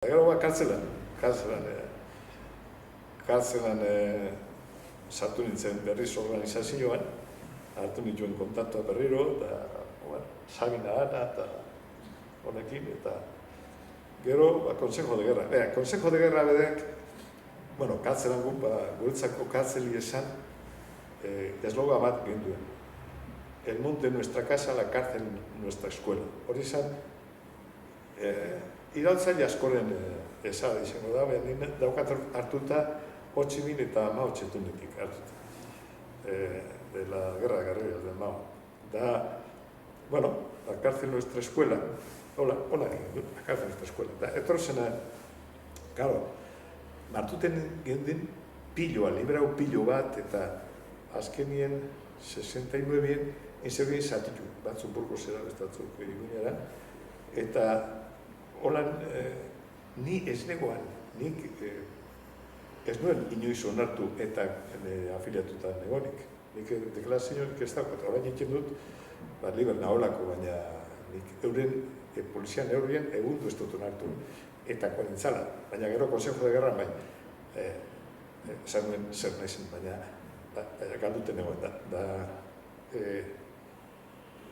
Gero kartzelan sartu nintzen berriz organizazioan, hartu nituen kontaktua berriro, eta Sabina Ana eta honekin, eta gero Consejo de Guerra. Consejo de Guerra bedek, kartzelan guretzako kartzeli esan, esloga bat genduen. El monte en nuestra casa, la cárcel en nuestra escuela. Hori esan, iraultzaile askoren esada izango da, daukat hartuta Ho Chi Minh eta Mao Tse-tungetik hartuta. De la guerra de guerrillas del Mao. Da, la cárcel en nuestra escuela, hola, la cárcel en nuestra escuela. Da, etorrezena, claro, martuten genden piloa, librau pilo bat, eta azkenien 69-en inzergin zatitu, batzuk burgozera, bestatzuk iguinera, eta holan, ni ez negoan, nik ez nuen inoiz onartu eta afiliatuta negonik. Nik deklarazioak ez dago, eta orain egiten dut, liber naholako, baina nik euren, polizian eurien, egundu ez dut onartu. Eta konintzala, baina gero Consejo de Guerra, esan nuen zer naizen, baina galduten egon da.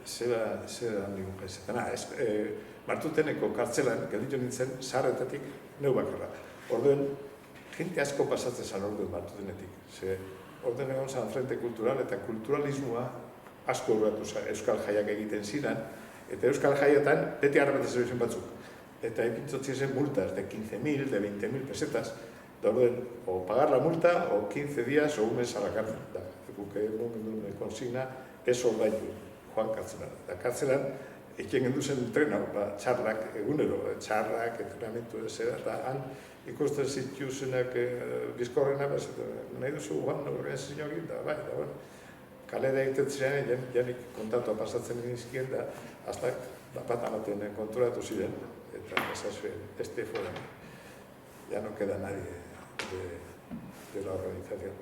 Zera nigun gaizetan. Martuteneko kartzelan, gelditu nintzen, zaharretatik neu bakarra. Orduen, jente asko pasatzen zan orduen Martutenetik. Orduen egon zan frente kultural eta kulturalismoa asko urratu Euskal Jaiak egiten ziren, eta Euskal Jaietan beti harrapetaz eroizen batzuk. Eta epintzotzen zen multas de 15.000, de 20.000 pesetas, da orduen, o pagar la multa, o 15 días, o un mes a la cárcel. Da, guke egun konsigna, ez ordaitu, joan kartzelan. Da, kartzelan, ekien gendu zen trena, txarrak, egunero, txarrak, entrenamentu ezera, eta han ikusten zituzenak bizkorrena, nahi duzu, organizazioak da, da, kalera egiten ziren, janik kontatua pasatzen nizkien, da, hasta bat amaten konturatu ziren, eta esazuen, este fuera, ya no queda nadie de la organización.